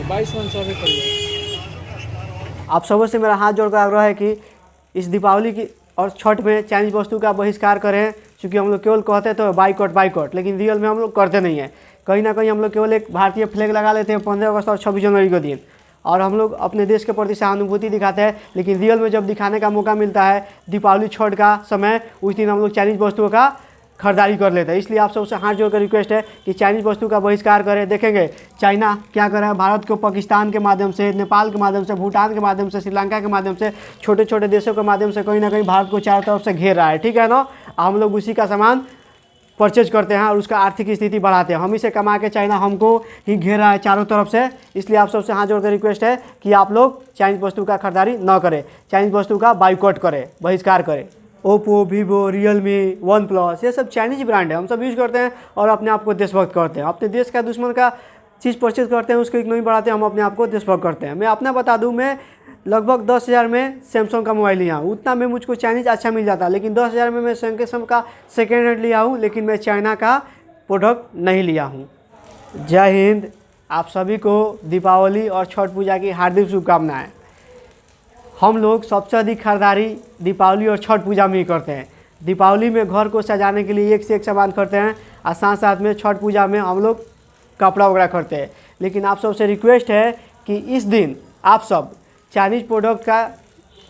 22 मन से अभी करिए। आप सबों से मेरा हाथ जोड़कर आग्रह है कि इस दीपावली की और छठ में चाइनीज वस्तु का बहिष्कार करें, क्योंकि हम लोग केवल कहते तो बाइकआउट बाइकआउट, लेकिन रियल में हम लोग करते नहीं हैं। कहीं ना कहीं हम लोग केवल एक भारतीय फ्लैग लगा लेते हैं 15 अगस्त और 26 जनवरी के दिन, और हम लोग अपने देश के प्रति सहानुभूति दिखाते हैं, लेकिन रियल में जब दिखाने का मौका मिलता है दीपावली छठ का समय, उस दिन हम लोग चाइनीज वस्तुओं का खरीदारी कर लेते हैं। इसलिए आप सबसे हाथ जोड़कर रिक्वेस्ट है कि चाइनीज वस्तु का बहिष्कार करें। देखेंगे चाइना क्या कर रहा है, भारत को पाकिस्तान के माध्यम से, नेपाल के माध्यम से, भूटान के माध्यम से, श्रीलंका के माध्यम से, छोटे छोटे देशों के माध्यम से कहीं ना कहीं भारत को चारों तरफ से घेर रहा है। ठीक है ना, हम लोग उसी का सामान परचेज करते हैं और उसका आर्थिक स्थिति बढ़ाते हैं। हम इसे कमा के चाइना हमको ही घेर रहा है चारों तरफ से। इसलिए आप सबसे हाथ जोड़कर रिक्वेस्ट है कि आप लोग चाइनीज वस्तु का खरीदारी न करें, चाइनीज वस्तु का बाइकआउट करें, बहिष्कार करें। Oppo, Vivo, Realme, one plus, ये सब चाइनीज ब्रांड है, हम सब यूज़ करते हैं और अपने आप को देशभक्त करते हैं। अपने देश का दुश्मन का चीज़ परचेज करते हैं, उसको इकोनॉमी बढ़ाते हैं, हम अपने आप को देशभक्त करते हैं। मैं अपना बता दूं, मैं लगभग 10,000 में सैमसंग का मोबाइल लिया हूँ। उतना में मुझको चाइनीज अच्छा मिल जाता, लेकिन 10,000 में मैं सैमसंग का सेकेंड हैंड लिया हूँ, लेकिन मैं चाइना का प्रोडक्ट नहीं लिया हूँ। जय हिंद। आप सभी को दीपावली और छठ पूजा की हार्दिक शुभकामनाएँ। हम लोग सबसे अधिक खरीदारी दीपावली और छठ पूजा में ही करते हैं। दीपावली में घर को सजाने के लिए एक से एक सामान करते हैं, और साथ साथ में छठ पूजा में हम लोग कपड़ा वगैरह करते हैं। लेकिन आप सबसे रिक्वेस्ट है कि इस दिन आप सब चाइनीज प्रोडक्ट का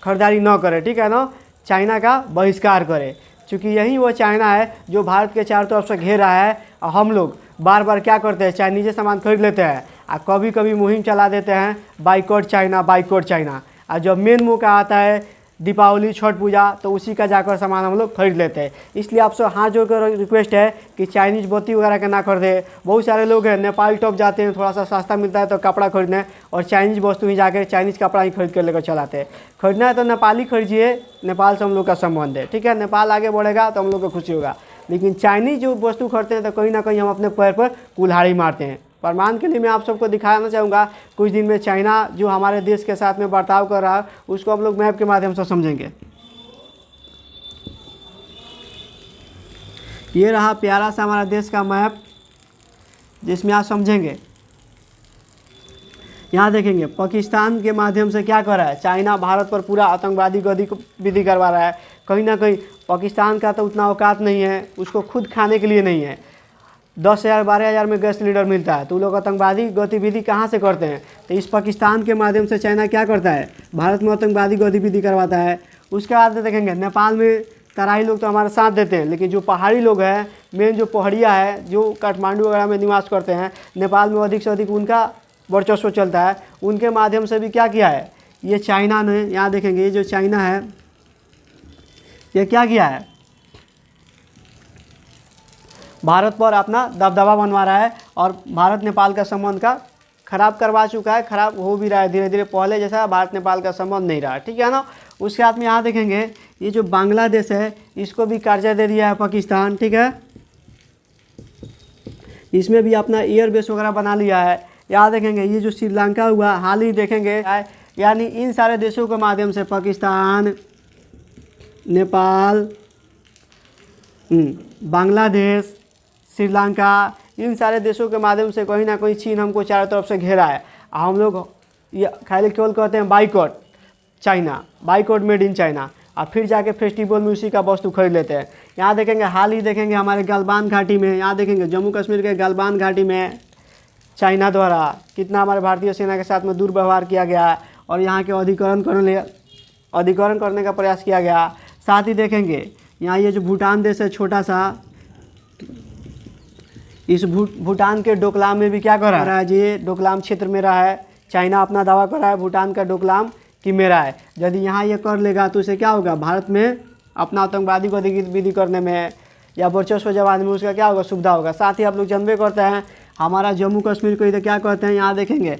खरीदारी न करें, ठीक है ना, चाइना का बहिष्कार करें, क्योंकि यही वो चाइना है जो भारत के चारों तरफ से घेर रहा है। और हम लोग बार बार क्या करते हैं, चाइनीज़ सामान खरीद लेते हैं और कभी कभी मुहिम चला देते हैं बाइकआउट चाइना, बाइकआउट चाइना। और जब मेन मौका आता है दीपावली छठ पूजा, तो उसी का जाकर सामान हम लोग खरीद लेते हैं। इसलिए आपसे हाथ जोड़कर रिक्वेस्ट है कि चाइनीज़ बत्ती वगैरह का ना खरीदे। बहुत सारे लोग हैं नेपाल टॉप जाते हैं, थोड़ा सा सस्ता मिलता है तो कपड़ा खरीदने, और चाइनीज़ वस्तु ही जाकर चाइनीज़ कपड़ा ही खरीद कर लेकर चलाते हैं। खरीदना है तो नेपाली खरीदिए, नेपाल से हम लोग का संबंध है, ठीक है। नेपाल आगे बढ़ेगा तो हम लोग को खुशी होगा, लेकिन चाइनीज़ जो वस्तु खरीदते हैं तो कहीं ना कहीं हम अपने पैर पर कुल्हाड़ी मारते हैं। प्रमाण के लिए मैं आप सबको दिखाना चाहूँगा, कुछ दिन में चाइना जो हमारे देश के साथ में बर्ताव कर रहा है उसको हम लोग मैप के माध्यम से समझेंगे। ये रहा प्यारा सा हमारा देश का मैप, जिसमें आप समझेंगे। यहाँ देखेंगे पाकिस्तान के माध्यम से क्या कर रहा है, चाइना भारत पर पूरा आतंकवादी गतिविधि करवा रहा है। कहीं ना कहीं पाकिस्तान का तो उतना औकात नहीं है, उसको खुद खाने के लिए नहीं है। 10,000 12,000 में गैस सिलेंडर मिलता है, तो लोग आतंकवादी गतिविधि कहाँ से करते हैं, तो इस पाकिस्तान के माध्यम से चाइना क्या करता है, भारत में आतंकवादी गतिविधि करवाता है। उसके बाद देखेंगे नेपाल में तराई लोग तो हमारे साथ देते हैं, लेकिन जो पहाड़ी लोग हैं, मेन जो पहाड़िया है, जो काठमांडू वगैरह में निवास करते हैं, नेपाल में अधिक से अधिक उनका वर्चस्व चलता है। उनके माध्यम से भी क्या किया है ये चाइना ने, यहाँ देखेंगे ये जो चाइना है ये क्या किया है, भारत पर अपना दबदबा बनवा रहा है और भारत नेपाल का संबंध का खराब करवा चुका है, खराब हो भी रहा है धीरे धीरे। पहले जैसा भारत नेपाल का संबंध नहीं रहा, ठीक है ना। उसके बाद में यहाँ देखेंगे ये जो बांग्लादेश है, इसको भी कर्जा दे दिया है पाकिस्तान, ठीक है। इसमें भी अपना एयर बेस वगैरह बना लिया है। यहाँ देखेंगे ये जो श्रीलंका हुआ, हाल ही देखेंगे, यानी इन सारे देशों के माध्यम से पाकिस्तान, नेपाल, बांग्लादेश, श्रीलंका, इन सारे देशों के माध्यम से कहीं ना कहीं चीन हमको चारों तरफ से घेरा है। हम लोग ये खाली केवल कहते हैं boycott China, boycott made in China, और फिर जाके फेस्टिवल में उसी का वस्तु खरीद लेते हैं। यहाँ देखेंगे हाल ही देखेंगे हमारे गलवान घाटी में, यहाँ देखेंगे जम्मू कश्मीर के गलवान घाटी में चाइना द्वारा कितना हमारे भारतीय सेना के साथ में दुर्व्यवहार किया गया और यहाँ के अधिकरण करने का प्रयास किया गया। साथ ही देखेंगे यहाँ ये जो भूटान देश है छोटा सा, इस भूटान के डोकलाम में भी क्या कर रहा है, ये डोकलाम क्षेत्र मेरा है। चाइना अपना दावा कर रहा है भूटान का डोकलाम कि मेरा है। यदि यहाँ ये कर लेगा तो इसे क्या होगा, भारत में अपना आतंकवादी गतिविधि करने में या वर्चस्व जमाने में उसका क्या होगा, सुविधा होगा। साथ ही आप लोग जानबे करते हैं हमारा जम्मू कश्मीर को इधर क्या कहते हैं, यहाँ देखेंगे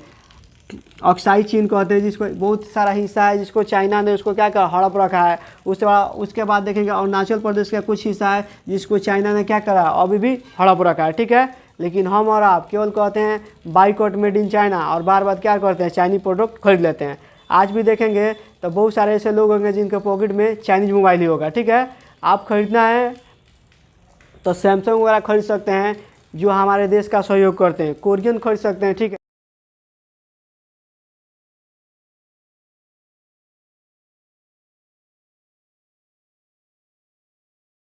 अक्साई चीन कहते हैं, जिसको बहुत सारा हिस्सा है जिसको चाइना ने उसको क्या करा, हड़प रखा है। उसके बाद देखेंगे अरुणाचल प्रदेश का कुछ हिस्सा है जिसको चाइना ने क्या करा, अभी भी हड़प रखा है, ठीक है। लेकिन हम और आप केवल कहते हैं बाइकआउट मेड इन चाइना और बार बार क्या करते हैं, चाइनीज प्रोडक्ट खरीद लेते हैं। आज भी देखेंगे तो बहुत सारे ऐसे लोग होंगे जिनके पॉकेट में चाइनीज मोबाइल ही होगा, ठीक है। आप खरीदना है तो सैमसंग वगैरह खरीद सकते हैं जो हमारे देश का सहयोग करते हैं, कोरियन खरीद सकते हैं, ठीक है।